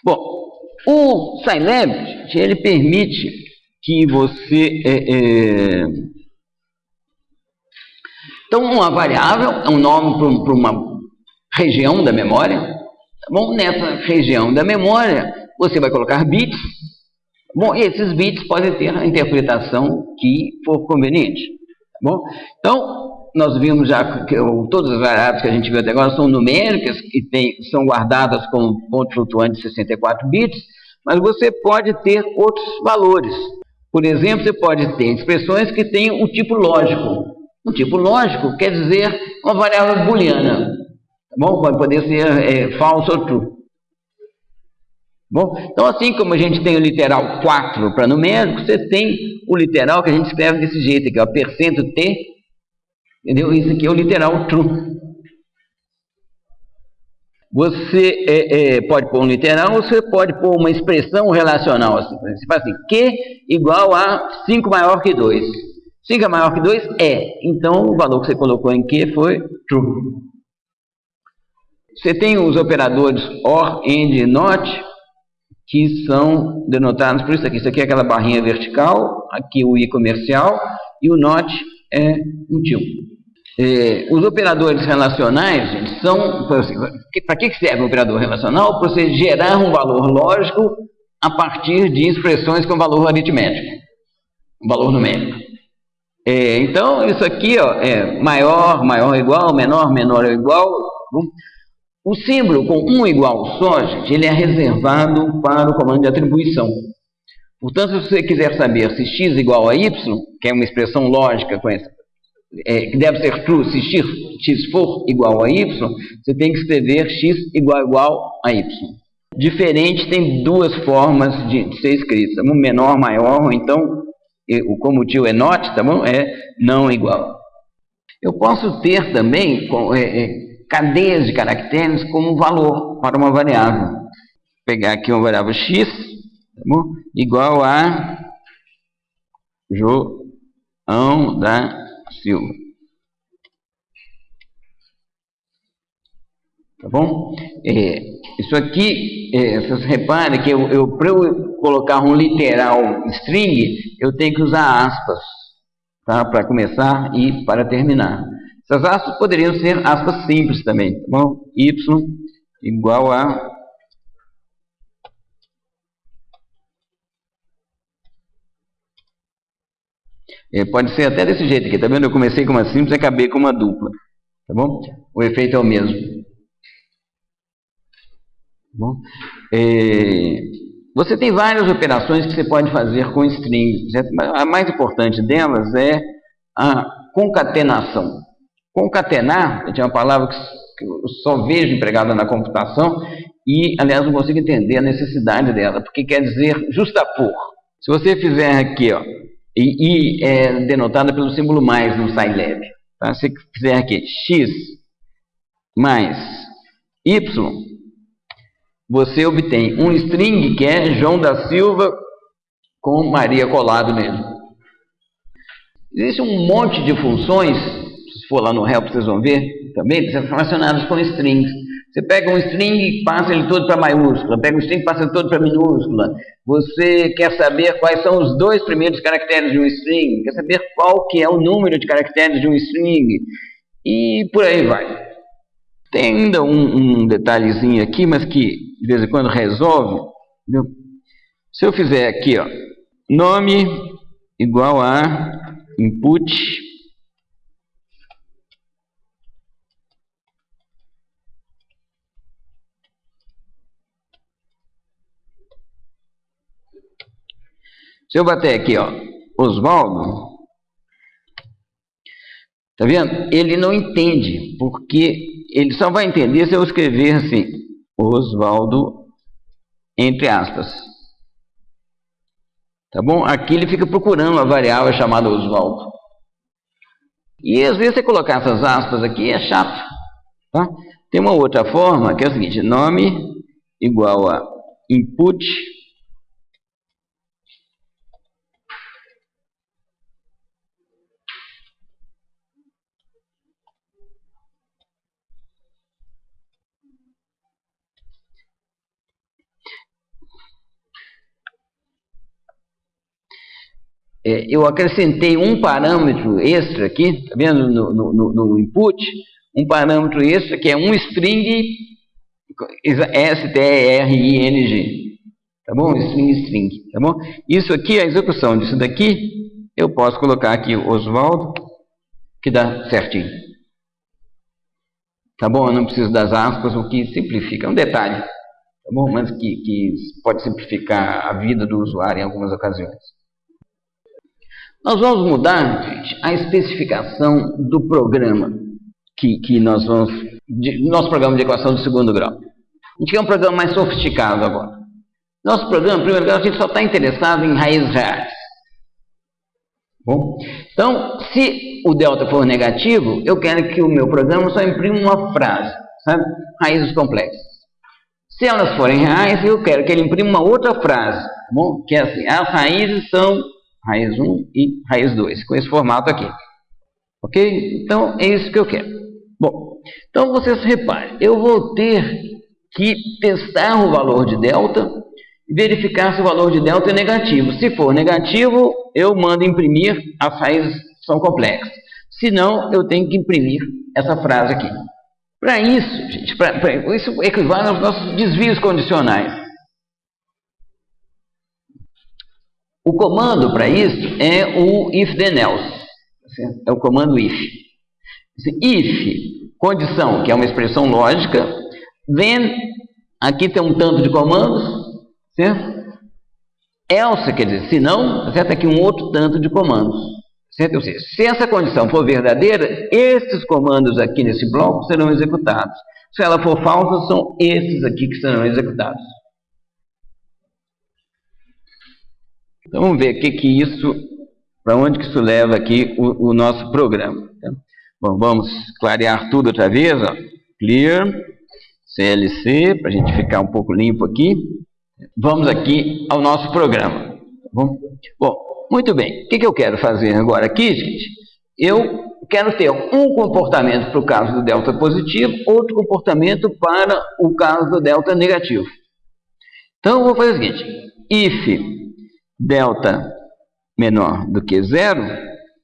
Bom, o Scilab, ele permite que você... Então, uma variável é um nome para uma região da memória. Tá bom? Nessa região da memória, você vai colocar bits. Bom, e esses bits podem ter a interpretação que for conveniente. Tá bom? Então, nós vimos já que todas as variáveis que a gente viu até agora são numéricas e são guardadas com ponto flutuante de 64 bits, mas você pode ter outros valores. Por exemplo, você pode ter expressões que têm um tipo lógico. Um tipo lógico quer dizer uma variável booleana. Tá bom? Pode poder ser false ou true. Bom, então, assim como a gente tem o literal 4 para numérico, você tem o literal que a gente escreve desse jeito aqui, ó, %t, entendeu? Isso aqui é o literal true. Você pode pôr um literal, ou você pode pôr uma expressão relacional. Assim. Você faz assim, Q igual a 5 maior que 2. 5 é maior que 2? Então, o valor que você colocou em Q foi true. Você tem os operadores OR, AND e NOT, que são denotados por isso aqui. Isso aqui é aquela barrinha vertical, aqui o I comercial, e o NOT é um til. Os operadores relacionais, gente, são... Para que serve o operador relacional? Para você gerar um valor lógico a partir de expressões com valor aritmético, um valor numérico. Então, isso aqui ó, é maior, maior ou igual, menor, menor ou igual. O símbolo com 1 igual só, gente, ele é reservado para o comando de atribuição. Portanto, se você quiser saber se x igual a y, que é uma expressão lógica com essa, que deve ser true se x for igual a y, você tem que escrever x igual a y. Diferente, tem duas formas de ser escrito, tá bom? Menor, maior, ou então, como o til é not, tá bom? É não igual. Eu posso ter também cadeias de caracteres como valor para uma variável. Vou pegar aqui uma variável x, tá bom? Igual a João da Silva. Tá bom? Isso aqui, vocês reparem que para eu colocar um literal string, eu tenho que usar aspas, tá? Para começar e para terminar. Essas aspas poderiam ser aspas simples também, tá bom? Y igual a... pode ser até desse jeito aqui, tá vendo? Eu comecei com uma simples e acabei com uma dupla, tá bom? O efeito é o mesmo. Tá bom? Você tem várias operações que você pode fazer com strings. A mais importante delas é a concatenação. Concatenar é uma palavra que eu só vejo empregada na computação e, aliás, não consigo entender a necessidade dela, porque quer dizer justapor. Se você fizer aqui, ó, e é denotada pelo símbolo mais no Scilab, tá? Se você fizer aqui x mais y, você obtém um string que é João da Silva com Maria colado nele. Existe um monte de funções, se for lá no help vocês vão ver também, relacionadas com strings. Você pega um string e passa ele todo para maiúscula, pega um string e passa ele todo para minúscula. Você quer saber quais são os 2 primeiros caracteres de um string, quer saber qual que é o número de caracteres de um string, e por aí vai. Tem ainda um detalhezinho aqui, mas que de vez em quando resolve. Entendeu? Se eu fizer aqui, ó, nome igual a input se eu bater aqui, ó, Oswaldo, tá vendo? Ele não entende, porque ele só vai entender se eu escrever assim, Oswaldo, entre aspas. Tá bom? Aqui ele fica procurando uma variável chamada Oswaldo. E às vezes você colocar essas aspas aqui é chato. Tá? Tem uma outra forma que é o seguinte, nome igual a input eu acrescentei um parâmetro extra aqui, tá vendo, no input, um parâmetro extra que é um string string, tá bom? String, tá bom? Isso aqui, a execução disso daqui, eu posso colocar aqui Oswaldo, que dá certinho. Tá bom? Eu não preciso das aspas, o que simplifica, é um detalhe, tá bom? Mas que pode simplificar a vida do usuário em algumas ocasiões. Nós vamos mudar, gente, a especificação do programa que nós vamos, nosso programa de equação do segundo grau. A gente quer um programa mais sofisticado agora. Nosso programa, em primeiro grau, a gente só está interessado em raízes reais. Bom, então, se o delta for negativo, eu quero que o meu programa só imprima uma frase, sabe? Raízes complexas. Se elas forem reais, eu quero que ele imprima uma outra frase, bom? Que é assim, as raízes são raiz 1 e raiz 2, com esse formato aqui. Ok? Então, é isso que eu quero. Bom, então vocês reparem, eu vou ter que testar o valor de delta e verificar se o valor de delta é negativo. Se for negativo, eu mando imprimir, as raízes são complexas. Se não, eu tenho que imprimir essa frase aqui. Para isso, gente, isso equivale aos nossos desvios condicionais. O comando para isso é o if then else. É o comando if. If, condição, que é uma expressão lógica, then, aqui tem um tanto de comandos, certo? Else, quer dizer, se não, certo? Aqui um outro tanto de comandos, certo? Ou seja, se essa condição for verdadeira, esses comandos aqui nesse bloco serão executados. Se ela for falsa, são esses aqui que serão executados. Então vamos ver para onde que isso leva aqui o nosso programa. Tá? Bom, vamos clarear tudo outra vez, ó. Clear, CLC, para a gente ficar um pouco limpo aqui. Vamos aqui ao nosso programa. Bom, muito bem. O que eu quero fazer agora aqui, gente? Eu quero ter um comportamento para o caso do delta positivo, outro comportamento para o caso do delta negativo. Então, eu vou fazer o seguinte. If delta menor do que zero,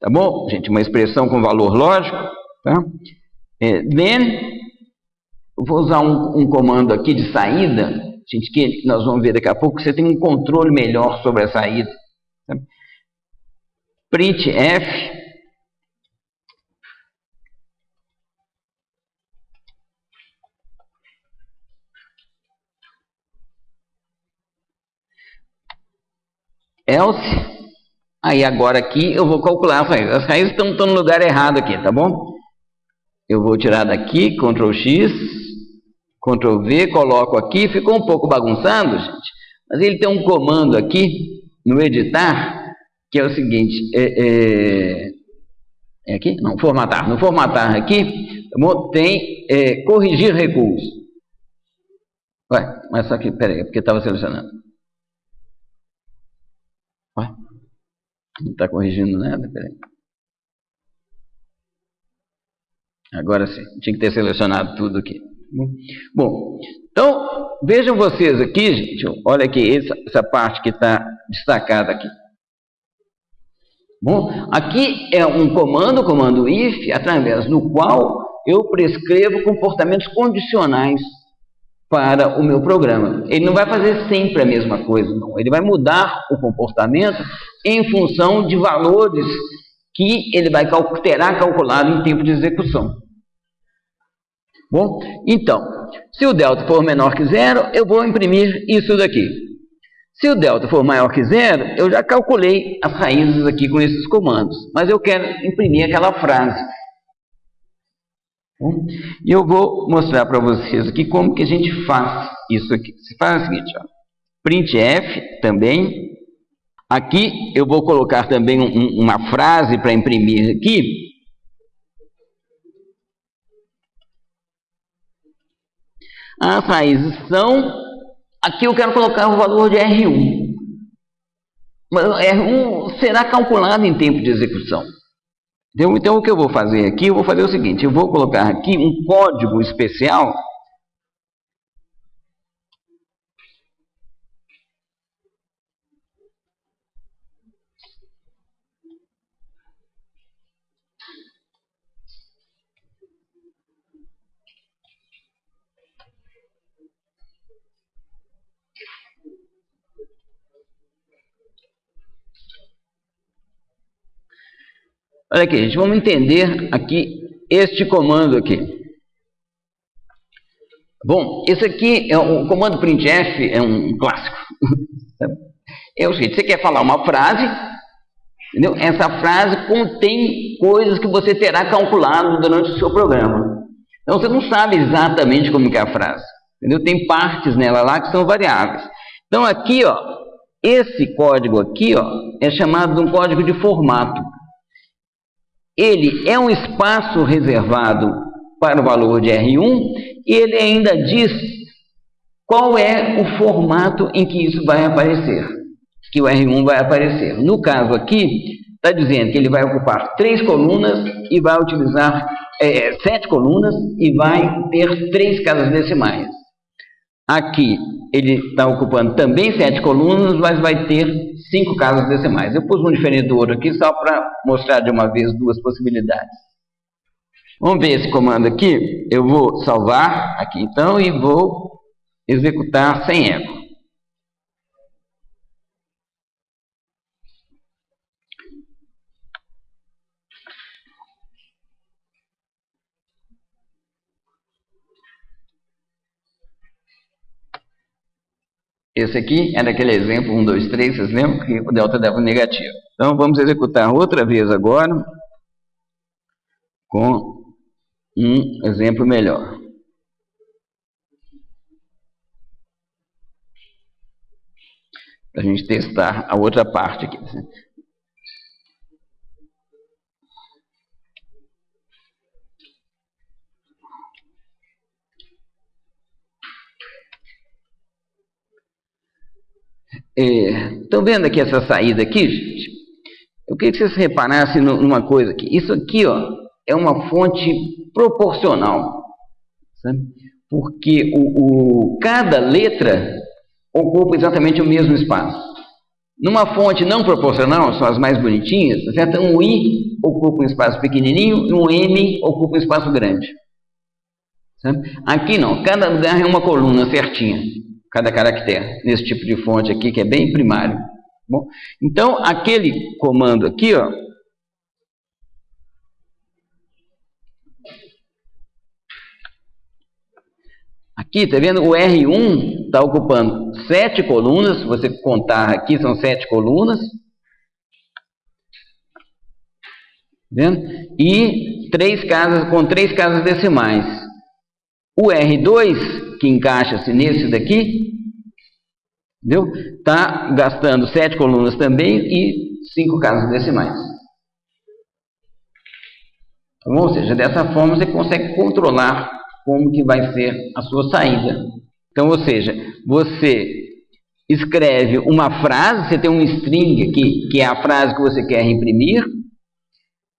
tá bom? Gente, uma expressão com valor lógico, tá? Then, eu vou usar um comando aqui de saída, gente, que nós vamos ver daqui a pouco, que você tem um controle melhor sobre a saída. Tá? Printf, else, aí agora aqui eu vou calcular as raízes. As raízes estão no lugar errado aqui, tá bom? Eu vou tirar daqui, Ctrl X, Ctrl V, coloco aqui, ficou um pouco bagunçado, gente, mas ele tem um comando aqui no editar, que é o seguinte, é aqui? Não, formatar. No formatar aqui, tá bom? Tem corrigir recuos. Ué, mas só que, peraí, é porque estava selecionando. Ué, não está corrigindo nada, peraí. Agora sim, tinha que ter selecionado tudo aqui. Bom, então, vejam vocês aqui, gente, olha aqui, essa parte que está destacada aqui. Bom, aqui é um comando, o comando if, através do qual eu prescrevo comportamentos condicionais para o meu programa. Ele não vai fazer sempre a mesma coisa, não. Ele vai mudar o comportamento em função de valores que ele terá calculado em tempo de execução. Bom, então, se o delta for menor que zero, eu vou imprimir isso daqui. Se o delta for maior que zero, eu já calculei as raízes aqui com esses comandos, mas eu quero imprimir aquela frase. Bom, e eu vou mostrar para vocês aqui como que a gente faz isso aqui. Se faz o seguinte, ó, printf também. Aqui eu vou colocar também uma frase para imprimir aqui. As raízes são... Aqui eu quero colocar o valor de R1. Mas R1 será calculado em tempo de execução. Então o que eu vou fazer aqui? Eu vou fazer o seguinte. Eu vou colocar aqui um código especial. Olha aqui, gente, vamos entender aqui este comando aqui. Bom, esse aqui é o comando printf, é um clássico. É o seguinte, você quer falar uma frase, entendeu? Essa frase contém coisas que você terá calculado durante o seu programa. Então você não sabe exatamente como que é a frase, entendeu? Tem partes nela lá que são variáveis. Então aqui, ó, esse código aqui, ó, é chamado de um código de formato. Ele é um espaço reservado para o valor de R1 e ele ainda diz qual é o formato em que isso vai aparecer, que o R1 vai aparecer. No caso aqui, está dizendo que ele vai ocupar 3 colunas e vai utilizar 7 colunas e vai ter 3 casas decimais. Aqui ele está ocupando também 7 colunas, mas vai ter 5 casas decimais. Eu pus um diferente do outro aqui só para mostrar de uma vez 2 possibilidades. Vamos ver esse comando aqui. Eu vou salvar aqui então e vou executar sem eco. Esse aqui é daquele exemplo 1, 2, 3, vocês lembram que o delta dava negativo. Então vamos executar outra vez agora com um exemplo melhor. Para a gente testar a outra parte aqui. Estão vendo aqui essa saída aqui, gente? Eu queria que vocês reparassem numa coisa aqui. Isso aqui, ó, é uma fonte proporcional, sabe? Porque cada letra ocupa exatamente o mesmo espaço. Numa fonte não proporcional, são as mais bonitinhas, certo? Um I ocupa um espaço pequenininho e um M ocupa um espaço grande. Sabe? Aqui não, cada lugar é uma coluna certinha, cada caractere, nesse tipo de fonte aqui, que é bem primário. Bom, então, aquele comando aqui, ó, aqui, tá vendo? O R1 está ocupando 7 colunas, se você contar aqui, são 7 colunas. Vendo? E 3 casas, com 3 casas decimais. O R2, que encaixa-se nesse daqui, entendeu? Está gastando 7 colunas também e 5 casas decimais. Tá bom? Ou seja, dessa forma você consegue controlar como que vai ser a sua saída. Então, ou seja, você escreve uma frase, você tem um string aqui, que é a frase que você quer imprimir.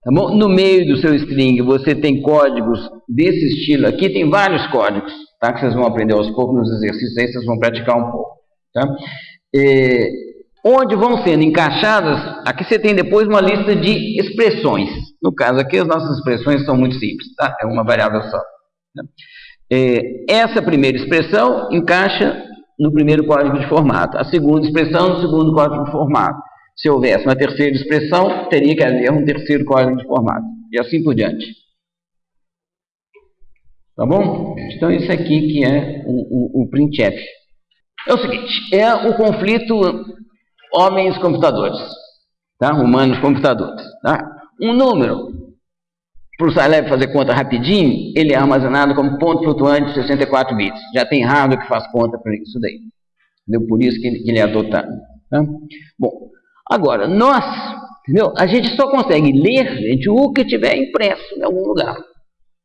Tá bom? No meio do seu string você tem códigos desse estilo aqui, tem vários códigos, tá? Que vocês vão aprender aos poucos nos exercícios, aí vocês vão praticar um pouco. Tá? Onde vão sendo encaixadas, aqui você tem depois uma lista de expressões. No caso aqui, as nossas expressões são muito simples, tá? É uma variável só. Tá? Essa primeira expressão encaixa no primeiro código de formato, a segunda expressão no segundo código de formato. Se houvesse uma terceira expressão, teria que haver um terceiro código de formato, e assim por diante. Tá bom? Então, isso aqui que é o printf. É o seguinte, é o conflito homens-computadores, tá? Humanos-computadores. Tá? Um número, para o Scilab fazer conta rapidinho, ele é armazenado como ponto flutuante de 64 bits. Já tem hardware que faz conta para isso daí. Entendeu? Por isso que ele é adotado. Tá? Bom, agora, nós, entendeu? A gente só consegue ler, gente, o que tiver impresso em algum lugar.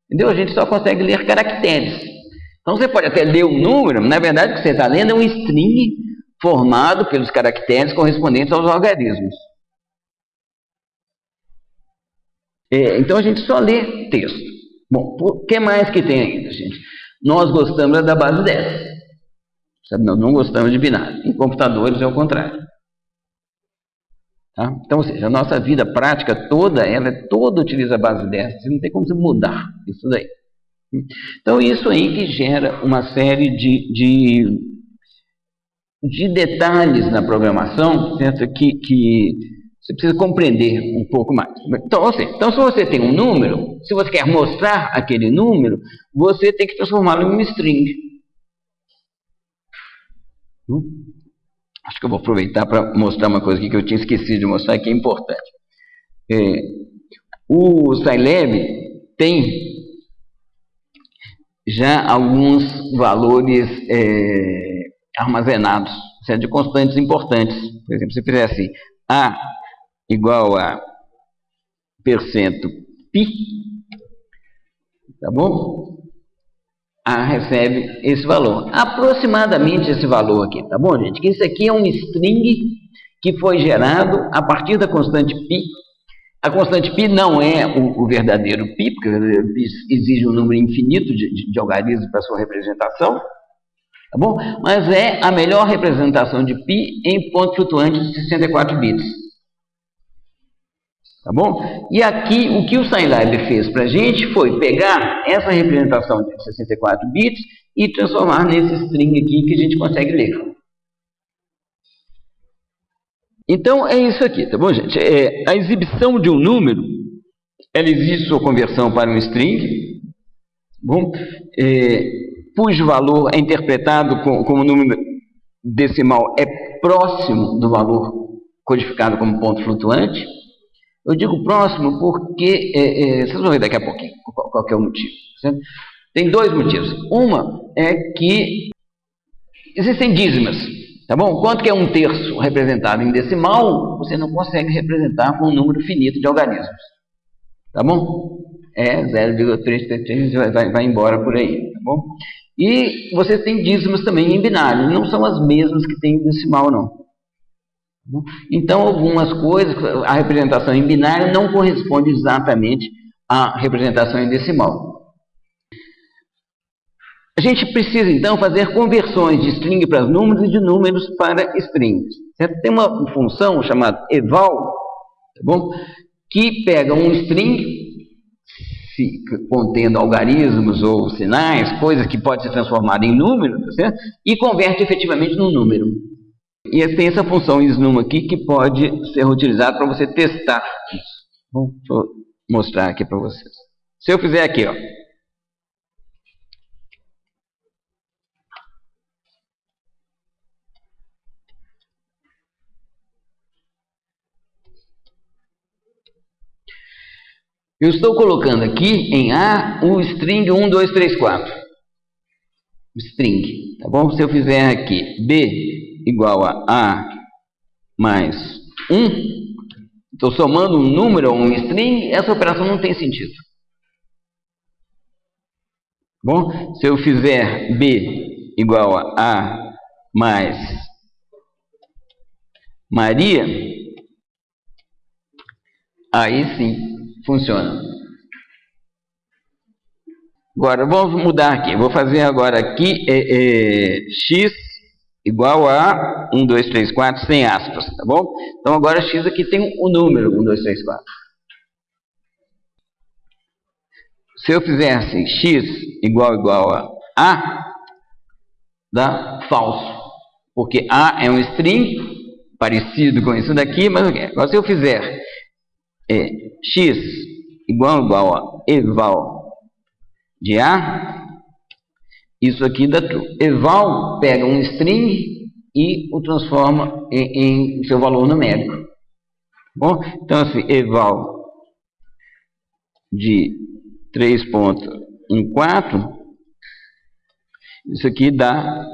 Entendeu? A gente só consegue ler caracteres. Então, você pode até ler um número, mas na verdade o que você está lendo é um string formado pelos caracteres correspondentes aos algarismos. Então, a gente só lê texto. Bom, o que mais que tem ainda, gente? Nós gostamos da base 10. Sabe? Não gostamos de binário. Em computadores é o contrário. Tá? Então, ou seja, a nossa vida prática toda, ela toda utiliza a base 10. Você não tem como você mudar isso daí. Então, isso aí que gera uma série de detalhes na programação, certo? Que Você precisa compreender um pouco mais. Então, se você tem um número, se você quer mostrar aquele número, você tem que transformá-lo em uma string. Acho que eu vou aproveitar para mostrar uma coisa aqui que eu tinha esquecido de mostrar, que é importante. O Scilab tem já alguns valores armazenados, de constantes importantes. Por exemplo, se fizer assim, A igual a percento π, tá bom? A recebe esse valor, aproximadamente esse valor aqui, tá bom, gente? Que isso aqui é um string que foi gerado a partir da constante π. A constante π não é o verdadeiro π, porque o verdadeiro π exige um número infinito de algarismos para sua representação, tá bom? Mas é a melhor representação de π em ponto flutuante de 64 bits. Tá bom? E aqui, o que o Scilab fez para a gente foi pegar essa representação de 64 bits e transformar nesse string aqui que a gente consegue ler. Então, é isso aqui, tá bom, gente? A exibição de um número, ela exige sua conversão para um string, bom? Cujo valor é interpretado como número decimal é próximo do valor codificado como ponto flutuante. Eu digo próximo porque, vocês vão ver daqui a pouquinho qual é o motivo. Certo? Tem dois motivos. Uma é que existem dízimas, tá bom? Quanto que é um terço representado em decimal, você não consegue representar com um número finito de algarismos. Tá bom? 0,333 vai embora por aí, tá bom? E você tem dízimas também em binário, não são as mesmas que tem em decimal, não. Então, algumas coisas, a representação em binário não corresponde exatamente à representação em decimal. A gente precisa, então, fazer conversões de string para números e de números para strings. Certo? Tem uma função chamada eval, tá bom? Que pega um string, contendo algarismos ou sinais, coisas que podem ser transformadas em número, tá certo? E converte efetivamente num número. E tem essa função isNum aqui que pode ser utilizada para você testar isso. Bom, deixa eu mostrar aqui para vocês. Se eu fizer aqui, ó. Eu estou colocando aqui em A o string 1, 2, 3, 4. String, tá bom? Se eu fizer aqui B igual a mais 1, estou somando um número ou um string, essa operação não tem sentido. Bom, se eu fizer B igual a mais Maria, aí sim funciona. Agora vamos mudar aqui. Vou fazer agora aqui x igual a 1, 2, 3, 4 sem aspas, tá bom? Então agora x aqui tem o número 1, 2, 3, 4. Se eu fizer assim, x igual a, dá falso. Porque a é um string, parecido com isso daqui, mas o que? Agora se eu fizer x igual a eval de a, isso aqui dá true. Eval pega um string e o transforma em seu valor numérico. Bom, então assim, eval de 3.14, isso aqui dá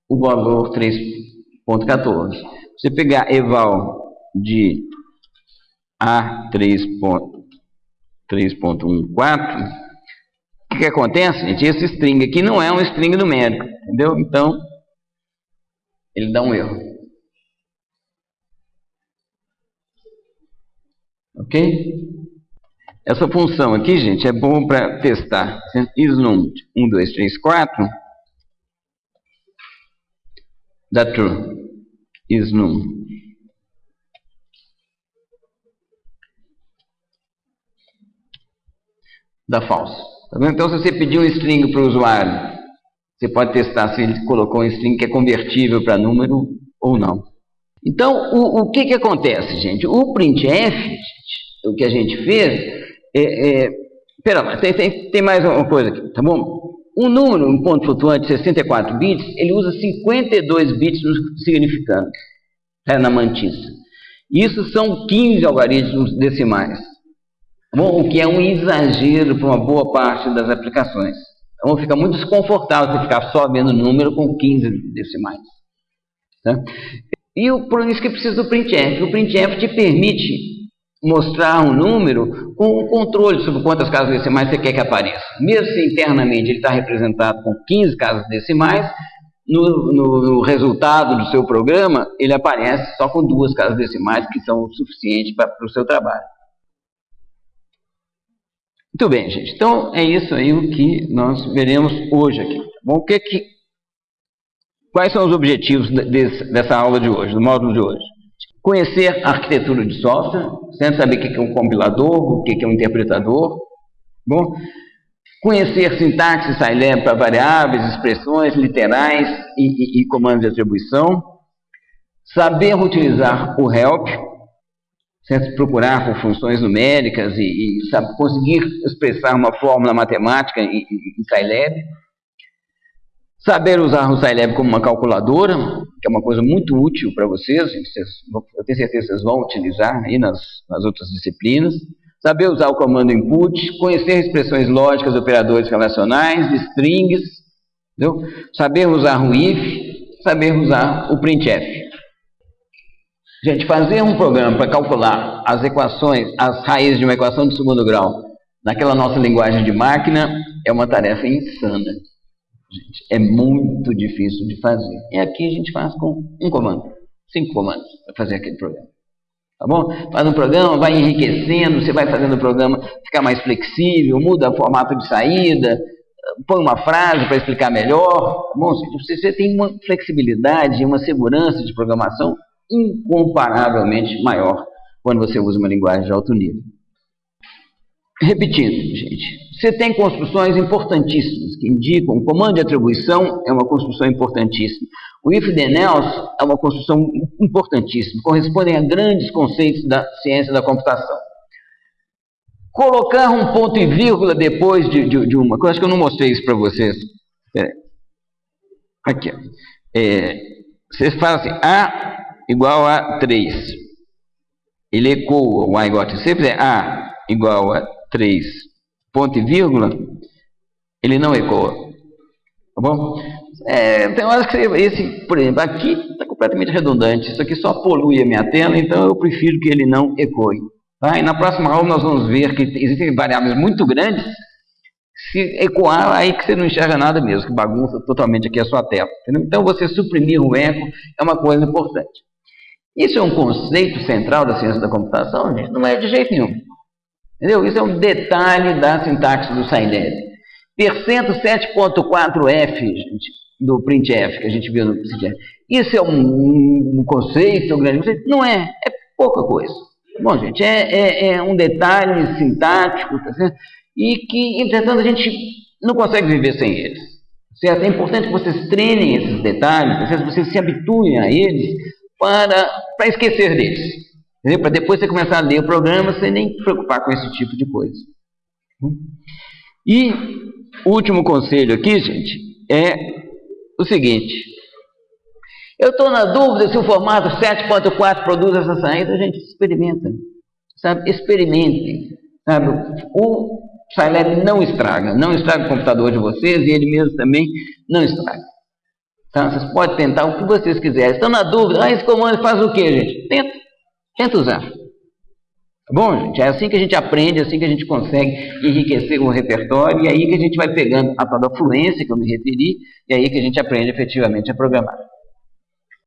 o valor 3.14. Você pegar eval de a 3.14, o que acontece, gente? Esse string aqui não é um string numérico, entendeu? Então, ele dá um erro. Ok? Essa função aqui, gente, é bom para testar. isNum 1, 2, 3, 4 dá true. isNum dá falso. Tá vendo? Então, se você pedir um string para o usuário, você pode testar se ele colocou um string que é convertível para número ou não. Então, o que acontece, gente? O printf, gente, o que a gente fez, pera lá, tem mais uma coisa aqui, tá bom? Um número, um ponto flutuante de 64 bits, ele usa 52 bits no significante, na mantissa. Isso são 15 algarismos decimais, tá bom? O que é um exagero para uma boa parte das aplicações. Então, fica muito desconfortável você ficar só vendo número com 15 decimais. Tá? E por isso que precisa do printf. O printf te permite mostrar um número com um controle sobre quantas casas decimais você quer que apareça. Mesmo se internamente ele está representado com 15 casas decimais, no resultado do seu programa, ele aparece só com 2 casas decimais, que são o suficiente para o seu trabalho. Muito bem, gente. Então, é isso aí o que nós veremos hoje aqui. Bom, quais são os objetivos dessa aula de hoje, do módulo de hoje? Conhecer a arquitetura de software, sempre saber o que é um compilador, o que é um interpretador. Bom, conhecer sintaxe Scilab para variáveis, expressões, literais e comandos de atribuição. Saber utilizar o help, certo? Procurar por funções numéricas e conseguir expressar uma fórmula matemática em Scilab. Saber usar o Scilab como uma calculadora, que é uma coisa muito útil para vocês, eu tenho certeza que vocês vão utilizar aí nas outras disciplinas. Saber usar o comando input, conhecer expressões lógicas, operadores relacionais, strings, entendeu? Saber usar o if, saber usar o printf. Gente, fazer um programa para calcular as equações, as raízes de uma equação de segundo grau, naquela nossa linguagem de máquina, é uma tarefa insana. Gente, é muito difícil de fazer. E aqui a gente faz com um comando, 5 comandos para fazer aquele programa. Tá bom? Faz um programa, vai enriquecendo, você vai fazendo o programa ficar mais flexível, muda o formato de saída, põe uma frase para explicar melhor. Tá bom? Você tem uma flexibilidade e uma segurança de programação incomparavelmente maior quando você usa uma linguagem de alto nível. Repetindo, gente, você tem construções importantíssimas que indicam, o comando de atribuição é uma construção importantíssima, o if then else é uma construção importantíssima, correspondem a grandes conceitos da ciência da computação. Colocar um ponto e vírgula depois de uma coisa, acho que eu não mostrei isso para vocês. Aqui, vocês falam assim, A igual a 3, ele ecoa o A igual a 3, se você fizer A igual a 3, ponto e vírgula, ele não ecoa, tá bom? Tem horas que por exemplo, aqui está completamente redundante, isso aqui só polui a minha tela, então eu prefiro que ele não ecoe. Tá? E na próxima aula nós vamos ver que existem variáveis muito grandes, se ecoar, aí que você não enxerga nada mesmo, que bagunça totalmente aqui a sua tela. Entendeu? Então você suprimir o eco é uma coisa importante. Isso é um conceito central da ciência da computação, gente? Não é de jeito nenhum. Entendeu? Isso é um detalhe da sintaxe do Scilab. Percento 7.4f, gente, do printf, que a gente viu no printf. Isso é um conceito, um grande conceito? Não é, é pouca coisa. Bom, gente, é um detalhe sintático, tá certo? E que, entretanto, a gente não consegue viver sem eles. Certo? É importante que vocês treinem esses detalhes, tá certo? Vocês se habituem a eles para esquecer deles. Para depois você começar a ler o programa sem nem se preocupar com esse tipo de coisa. E o último conselho aqui, gente, é o seguinte. Eu estou na dúvida se o formato 7.4 produz essa saída. Gente, experimenta. Sabe? Experimentem. Sabe? O Scilab não estraga o computador de vocês e ele mesmo também não estraga. Tá? Vocês podem tentar o que vocês quiserem. Estão na dúvida, esse comando faz o quê, gente? Tenta usar. Tá bom, gente? É assim que a gente aprende, é assim que a gente consegue enriquecer o repertório, e é aí que a gente vai pegando a tal da fluência que eu me referi, e é aí que a gente aprende efetivamente a programar.